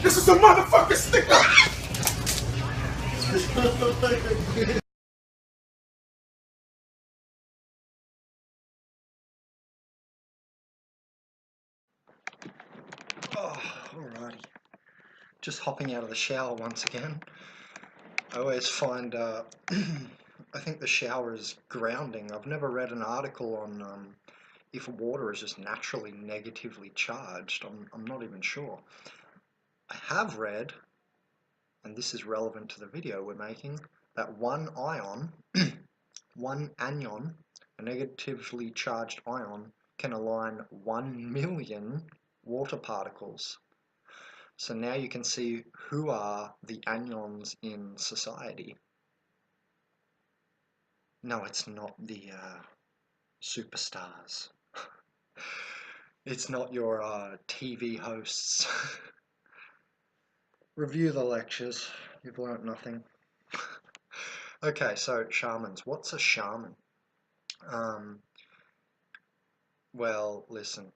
This is a motherfucking sticker! Oh, alrighty. Just hopping out of the shower once again. I always find, I think the shower is grounding. I've never read an article on if water is just naturally negatively charged. I'm not even sure. I have read, and this is relevant to the video we're making, that one ion, one anion, a negatively charged ion, can align 1 million water particles. So now you can see who are the anions in society. No, it's not the superstars. It's not your TV hosts. Review the lectures. You've learnt nothing. Okay, so shamans. What's a shaman? Well, listen.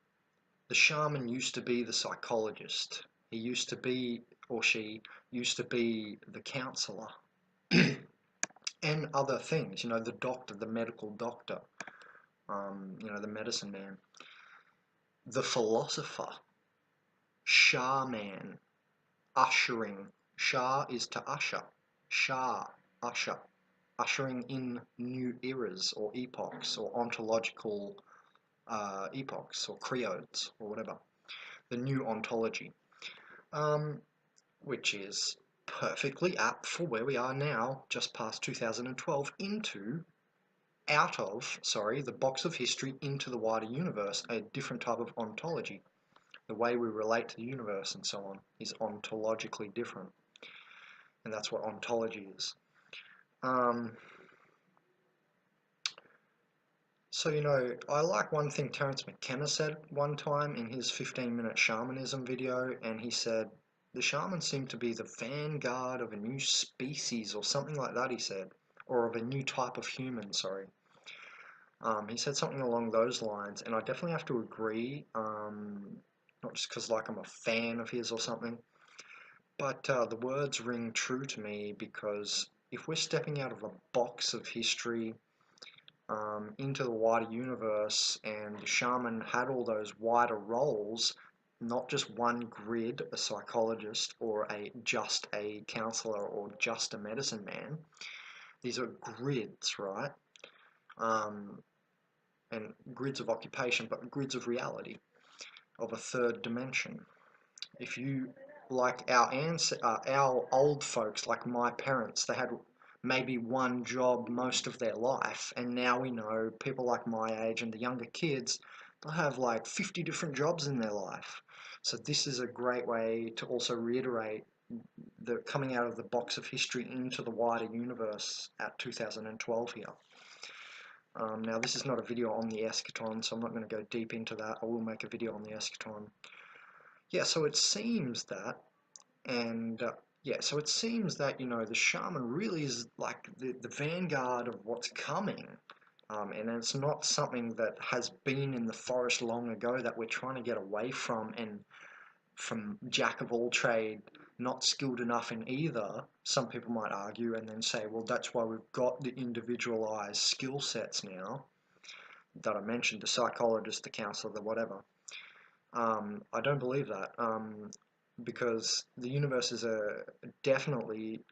The shaman used to be the psychologist. He used to be, or she, used to be the counselor. And other things, you know, the doctor, the medical doctor, you know, the medicine man. The philosopher, shaman, ushering. Shah is to usher. Shah, usher. Ushering in new eras or epochs or ontological epochs or creodes or whatever. The new ontology, which is perfectly apt for where we are now, just past 2012, the box of history into the wider universe, a different type of ontology. The way we relate to the universe and so on is ontologically different. And that's what ontology is. So, you know, I like one thing Terence McKenna said one time in his 15-minute shamanism video, and he said, the shamans seem to be the vanguard of a new species or something like that, he said. Or of a new type of human, sorry. He said something along those lines, and I definitely have to agree, not just because like I'm a fan of his or something, but the words ring true to me because if we're stepping out of a box of history into the wider universe, and the shaman had all those wider roles, not just one grid, a psychologist or just a counselor or just a medicine man. These are grids, right? And grids of occupation, but grids of reality, of a third dimension. If you, like our old folks, like my parents, they had maybe one job most of their life, and now we know people like my age and the younger kids, they'll have like 50 different jobs in their life. So this is a great way to also reiterate the coming out of the box of history into the wider universe at 2012 here. Now this is not a video on the eschaton, so I'm not going to go deep into that. I will make a video on the eschaton. Yeah, so it seems that, you know, the shaman really is like the vanguard of what's coming. And it's not something that has been in the forest long ago that we're trying to get away from, and from jack of all trade, not skilled enough in either, some people might argue, and then say, well, that's why we've got the individualized skill sets now that I mentioned, the psychologist, the counselor, the whatever. I don't believe that, because the universe is definitely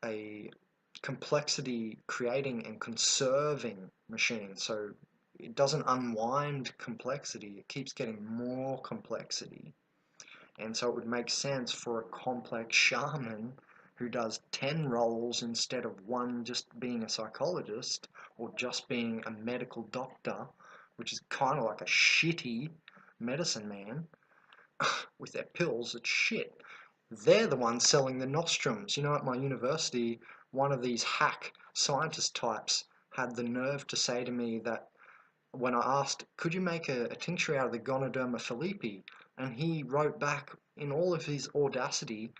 a complexity creating and conserving machine. So it doesn't unwind complexity, it keeps getting more complexity. And so it would make sense for a complex shaman who does 10 roles instead of one, just being a psychologist or just being a medical doctor, which is kind of like a shitty medicine man with their pills. It's shit. They're the ones selling the nostrums. You know, at my university, one of these hack scientist types had the nerve to say to me that when I asked, could you make a tincture out of the Gonoderma philippi? And he wrote back in all of his audacity,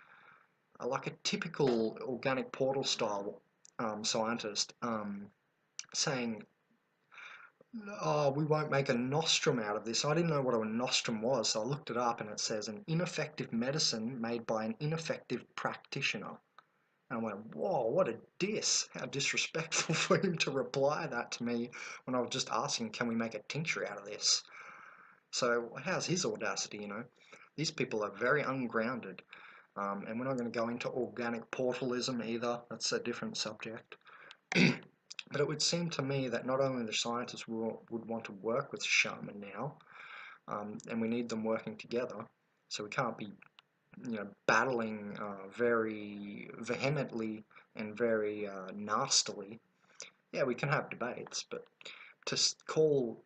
like a typical organic portal style scientist, saying, oh, we won't make a nostrum out of this. I didn't know what a nostrum was, so I looked it up and it says an ineffective medicine made by an ineffective practitioner. And I went, whoa, what a diss. How disrespectful for him to reply that to me when I was just asking, can we make a tincture out of this? So how's his audacity, you know? These people are very ungrounded. And we're not going to go into organic portalism either. That's a different subject. But it would seem to me that not only the scientists would want to work with shaman now, and we need them working together, so we can't be, you know, battling very vehemently and very nastily. Yeah, we can have debates, but to call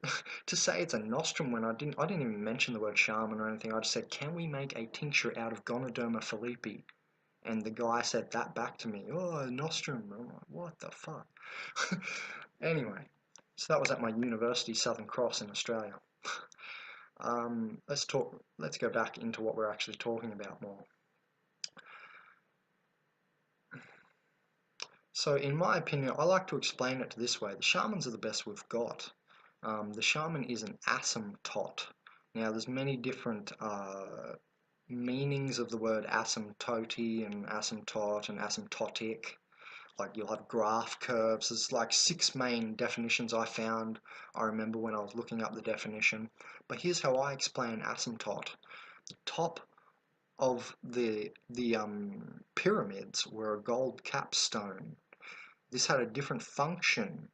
to say it's a nostrum when I didn't even mention the word shaman or anything. I just said, can we make a tincture out of Gonoderma philippi? And the guy said that back to me. Oh, nostrum. I'm like, what the fuck? Anyway, so that was at my university, Southern Cross in Australia. Let's go back into what we're actually talking about more. So in my opinion, I like to explain it this way. The shamans are the best we've got. The shaman is an asymptote. Now there's many different meanings of the word asymptote and asymptote and asymptotic. Like you'll have graph curves. There's like 6 main definitions I found. I remember when I was looking up the definition. But here's how I explain asymptote. The top of the pyramids were a gold capstone. This had a different function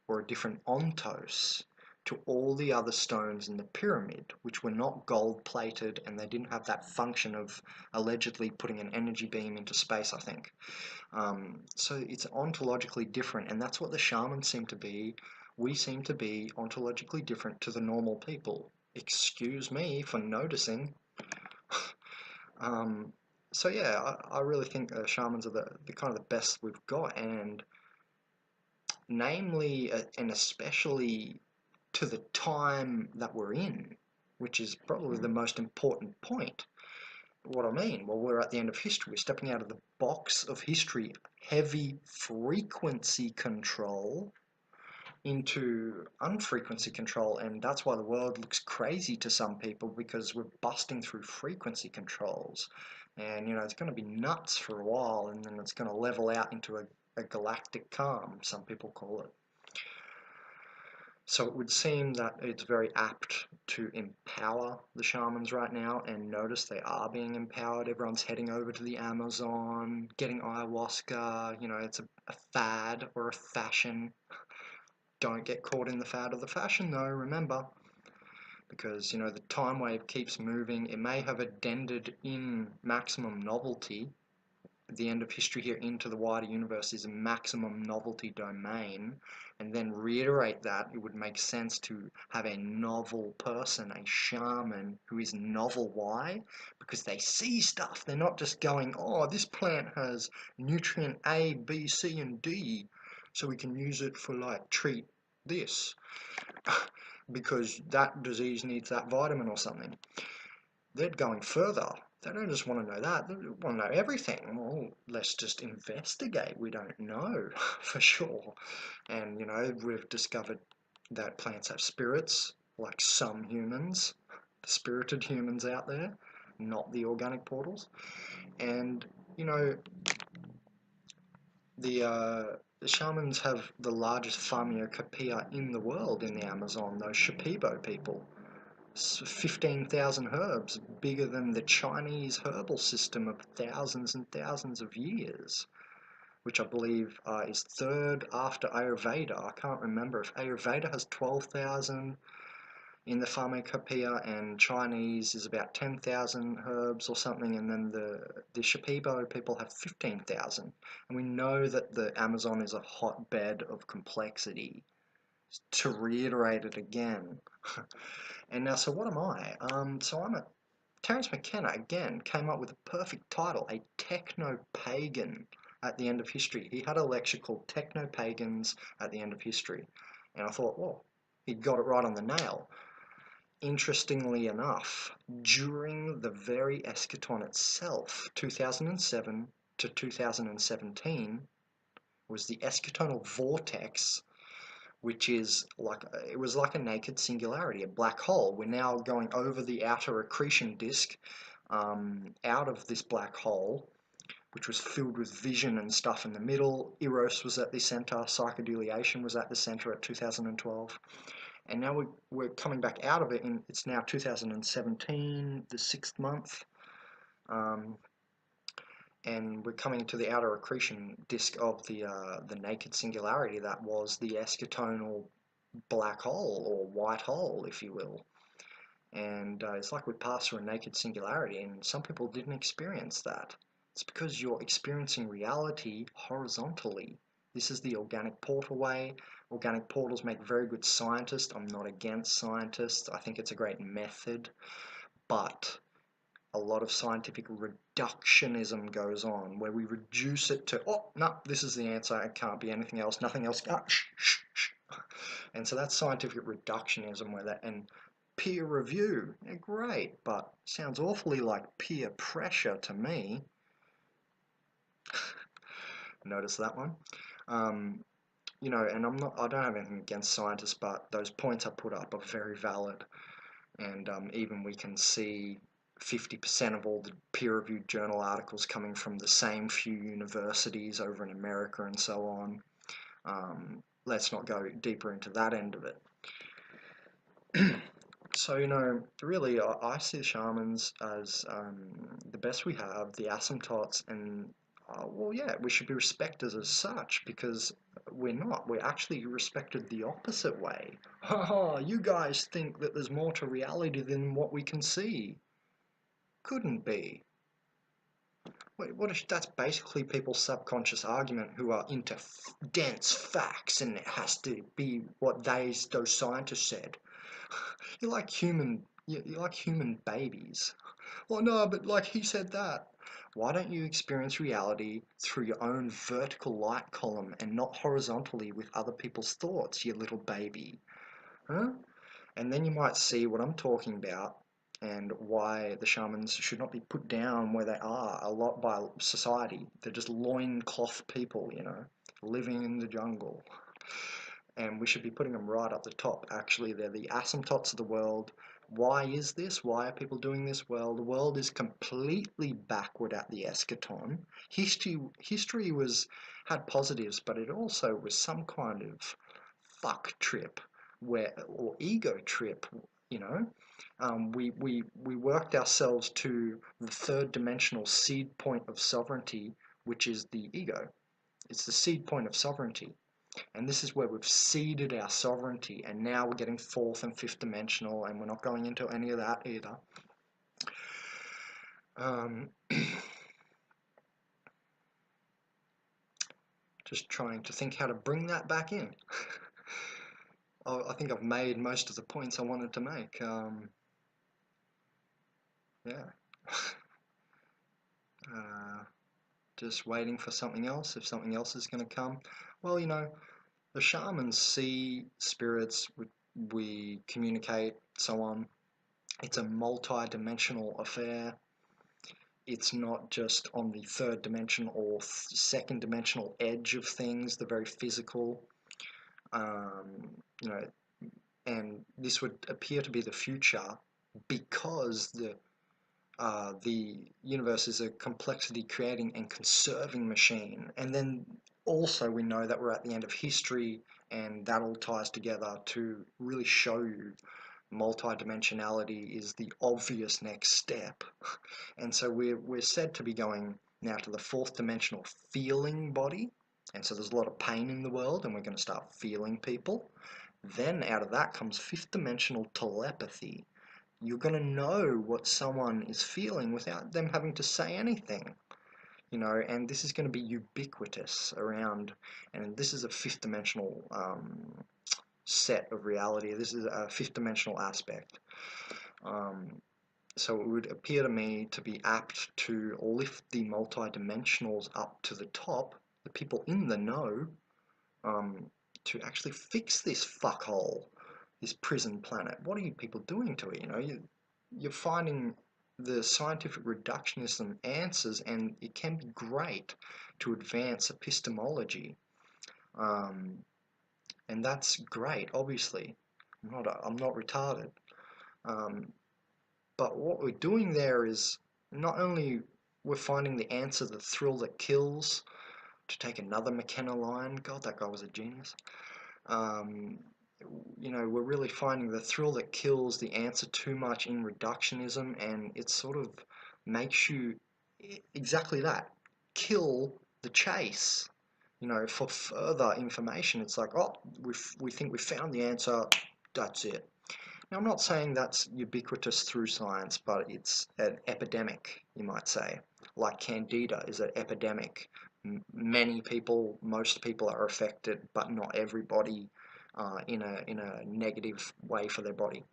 or a different ontos to all the other stones in the pyramid, which were not gold plated and they didn't have that function of allegedly putting an energy beam into space, I think. So it's ontologically different, and that's what the shamans seem to be. We seem to be ontologically different to the normal people. Excuse me for noticing. So yeah, I really think shamans are the kind of the best we've got, and namely and especially to the time that we're in, which is probably the most important point. What I mean, well, we're at the end of history. We're stepping out of the box of history, heavy frequency control, into unfrequency control, and that's why the world looks crazy to some people, because we're busting through frequency controls. And you know, it's going to be nuts for a while, and then it's going to level out into a galactic calm, some people call it. So it would seem that it's very apt to empower the shamans right now, and notice they are being empowered. Everyone's heading over to the Amazon, getting ayahuasca. You know, it's a fad or a fashion. Don't get caught in the fad of the fashion though, remember. Because, you know, the time wave keeps moving. It may have addended in maximum novelty. The end of history here into the wider universe is a maximum novelty domain, and then reiterate that it would make sense to have a novel person, a shaman who is novel. Why? Because they see stuff. They're not just going, oh, this plant has nutrient A, B, C, and D, so we can use it for like treat this because that disease needs that vitamin or something. They're going further. They don't just want to know that, they want to know everything. Well, let's just investigate. We don't know for sure. And, you know, we've discovered that plants have spirits, like some humans, the spirited humans out there, not the organic portals. And, you know, the shamans have the largest pharmacopoeia in the world in the Amazon, those Shipibo people. 15,000 herbs, bigger than the Chinese herbal system of thousands and thousands of years, which I believe is third after Ayurveda. I can't remember if Ayurveda has 12,000 in the pharmacopoeia and Chinese is about 10,000 herbs or something, and then the Shipibo people have 15,000. And we know that the Amazon is a hotbed of complexity. To reiterate it again. And now, so what am I? So I'm a Terence McKenna, again, came up with a perfect title, a techno-pagan at the end of history. He had a lecture called Techno-Pagans at the End of History. And I thought, well, he got it right on the nail. Interestingly enough, during the very eschaton itself, 2007 to 2017, was the eschatonal vortex which is like, it was like a naked singularity, a black hole. We're now going over the outer accretion disk, out of this black hole, which was filled with vision and stuff in the middle. Eros was at the center, psychedelisation was at the center at 2012. And now we're coming back out of it, and it's now 2017, the 6th month. Um, and we're coming to the outer accretion disk of the naked singularity that was the eschatonal black hole, or white hole, if you will. And it's like we passed through a naked singularity, and some people didn't experience that. It's because you're experiencing reality horizontally. This is the organic portal way. Organic portals make very good scientists. I'm not against scientists. I think it's a great method, but a lot of scientific reductionism goes on, where we reduce it to, oh, no, this is the answer, it can't be anything else, nothing else, shh, shh, shh. And so that's scientific reductionism, where that, and peer review, yeah, great, but sounds awfully like peer pressure to me. Notice that one. You know, and I don't have anything against scientists, but those points I put up are very valid. And even we can see 50% of all the peer-reviewed journal articles coming from the same few universities over in America and so on. Let's not go deeper into that end of it. So, you know, really, I see shamans as the best we have, the asymptotes, and well, yeah, we should be respected as such, because we're not. We're actually respected the opposite way. Haha, you guys think that there's more to reality than what we can see. Couldn't be. Wait, that's basically people's subconscious argument who are into dense facts, and it has to be what those scientists said. You're like you're like human babies. Well, no, but like he said that. Why don't you experience reality through your own vertical light column and not horizontally with other people's thoughts, you little baby? Huh? And then you might see what I'm talking about, and why the shamans should not be put down where they are a lot by society. They're just loincloth people, you know, living in the jungle. And we should be putting them right up the top. Actually, they're the asymptotes of the world. Why is this? Why are people doing this? Well, the world is completely backward at the eschaton. History had positives, but it also was some kind of fuck trip, or ego trip, you know. We worked ourselves to the third dimensional seed point of sovereignty, which is the ego. It's the seed point of sovereignty. And this is where we've seeded our sovereignty, and now we're getting fourth and fifth dimensional, and we're not going into any of that either. Just trying to think how to bring that back in. I think I've made most of the points I wanted to make. Yeah. Just waiting for something else, if something else is going to come. Well, you know, the shamans see spirits, we communicate, so on. It's a multi-dimensional affair. It's not just on the third dimension or second dimensional edge of things, the very physical. You know, and this would appear to be the future, because the universe is a complexity creating and conserving machine. And then also we know that we're at the end of history, and that all ties together to really show you multidimensionality is the obvious next step. And so we're said to be going now to the fourth dimensional feeling body. And so there's a lot of pain in the world, and we're going to start feeling people. Then out of that comes fifth dimensional telepathy. You're going to know what someone is feeling without them having to say anything, you know, and this is going to be ubiquitous around, and this is a fifth dimensional set of reality. This is a fifth dimensional aspect. So it would appear to me to be apt to lift the multi-dimensionals up to the top, the people in the know, to actually fix this fuckhole, this prison planet. What are you people doing to it? You know, you're finding the scientific reductionism answers, and it can be great to advance epistemology. and that's great. Obviously, I'm not retarded. Um, but what we're doing there is not only we're finding the answer, the thrill that kills, to take another McKenna line. God, that guy was a genius. Um, we're really finding the thrill that kills, the answer too much in reductionism, and it sort of makes you exactly that, kill the chase. For further information, it's like, oh, we think we found the answer, that's it. Now, I'm not saying that's ubiquitous through science, but it's an epidemic, you might say. Like Candida is an epidemic. Many people, most people are affected, but not everybody in a negative way for their body.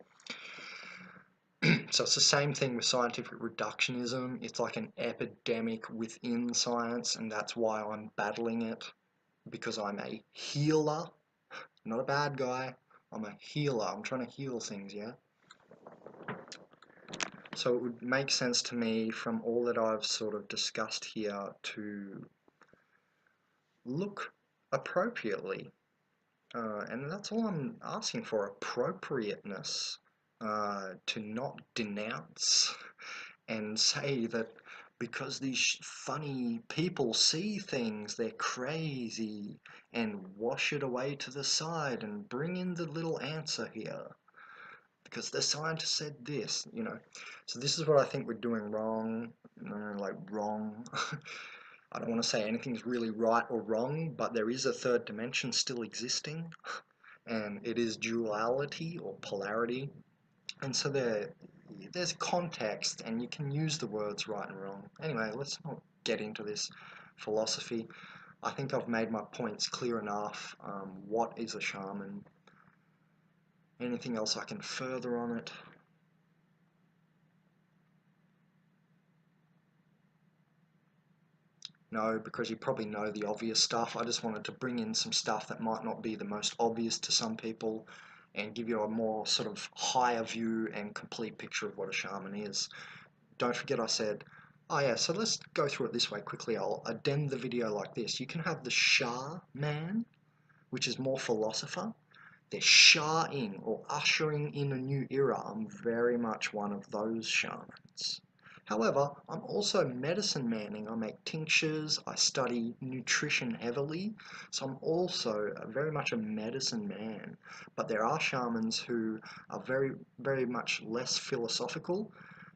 So it's the same thing with scientific reductionism. It's like an epidemic within science, and that's why I'm battling it, because I'm a healer, not a bad guy. I'm a healer. I'm trying to heal things, yeah? So it would make sense to me from all that I've sort of discussed here to look appropriately. And that's all I'm asking for, appropriateness, to not denounce and say that because these funny people see things, they're crazy, and wash it away to the side and bring in the little answer here. Because the scientist said this. So this is what I think we're doing wrong, like wrong. I don't want to say anything's really right or wrong, but there is a third dimension still existing, and it is duality or polarity. And so there's context, and you can use the words right and wrong. Anyway, let's not get into this philosophy. I think I've made my points clear enough. What is a shaman? Anything else I can further on it? No, because you probably know the obvious stuff. I just wanted to bring in some stuff that might not be the most obvious to some people and give you a more sort of higher view and complete picture of what a shaman is. Don't forget I said, oh yeah, so let's go through it this way quickly. I'll addend the video like this. You can have the shaman, which is more philosopher. They're shahing or ushering in a new era. I'm very much one of those shamans. However, I'm also medicine manning. I make tinctures, I study nutrition heavily, so I'm also very much a medicine man. But there are shamans who are very, very much less philosophical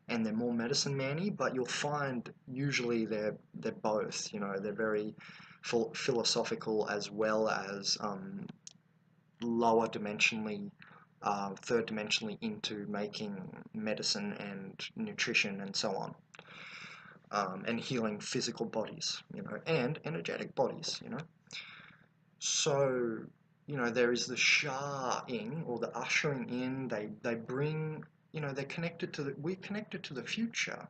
and they're more medicine manny, but you'll find usually they're both, they're very philosophical as well as lower dimensionally, third dimensionally into making medicine and nutrition and so on, and healing physical bodies, and energetic bodies, So, there is the shahing or the ushering in. They bring, they're connected to we're connected to the future,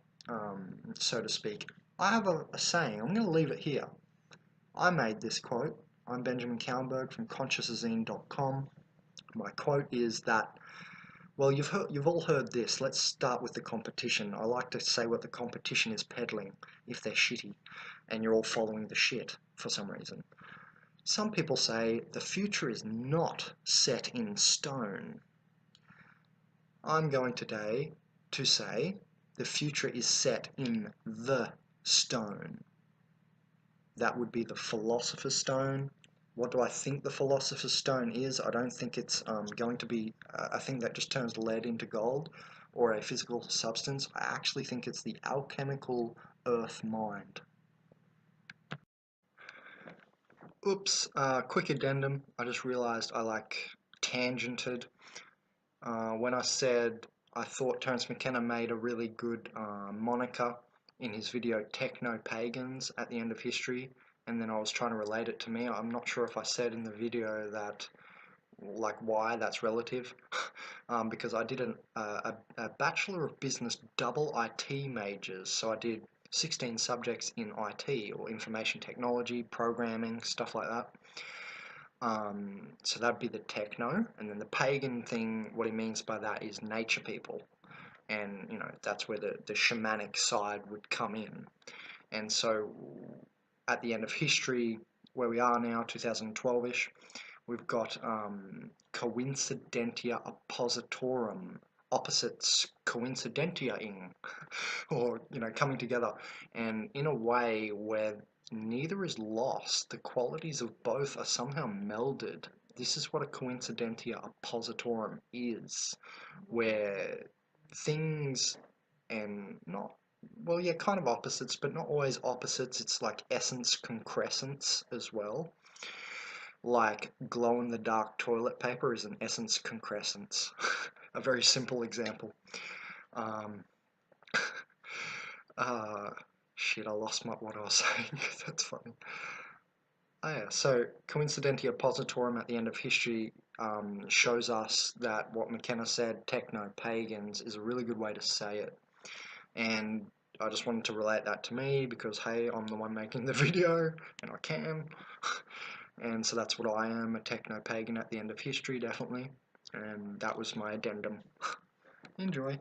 so to speak. I have a saying. I'm going to leave it here. I made this quote. I'm Benjamin Kallenberg from consciousazine.com. My quote is that, well, you've all heard this. Let's start with the competition. I like to say what the competition is peddling if they're shitty, and you're all following the shit for some reason. Some people say the future is not set in stone. I'm going today to say the future is set in the stone. That would be the philosopher's stone. What do I think the philosopher's stone is? I don't think it's going to be a thing that just turns lead into gold or a physical substance. I actually think it's the alchemical earth mind. Oops, quick addendum. I just realized I tangented. When I said I thought Terence McKenna made a really good moniker in his video Techno-Pagans at the end of history, and then I was trying to relate it to me. I'm not sure if I said in the video that, why that's relative, because I did a Bachelor of Business double IT majors, so I did 16 subjects in IT, or information technology, programming, stuff like that. So that'd be the techno, and then the pagan thing, what he means by that is nature people, and that's where the shamanic side would come in. And so at the end of history, where we are now, 2012-ish, We've got coincidentia oppositorum, opposites coincidentiaing, or coming together, and in a way where neither is lost. The qualities of both are somehow melded. This is what a coincidentia oppositorum is, where things and not, well, yeah, kind of opposites, but not always opposites. It's like essence concrescence as well. Like glow-in-the-dark toilet paper is an essence concrescence. A very simple example. Um, uh, shit, I lost what I was saying. That's funny. Oh yeah, so coincidentia positorum at the end of history shows us that what McKenna said, techno-pagans, is a really good way to say it. And I just wanted to relate that to me because, hey, I'm the one making the video, and I can. And so that's what I am, a techno-pagan at the end of history, definitely. And that was my addendum. Enjoy.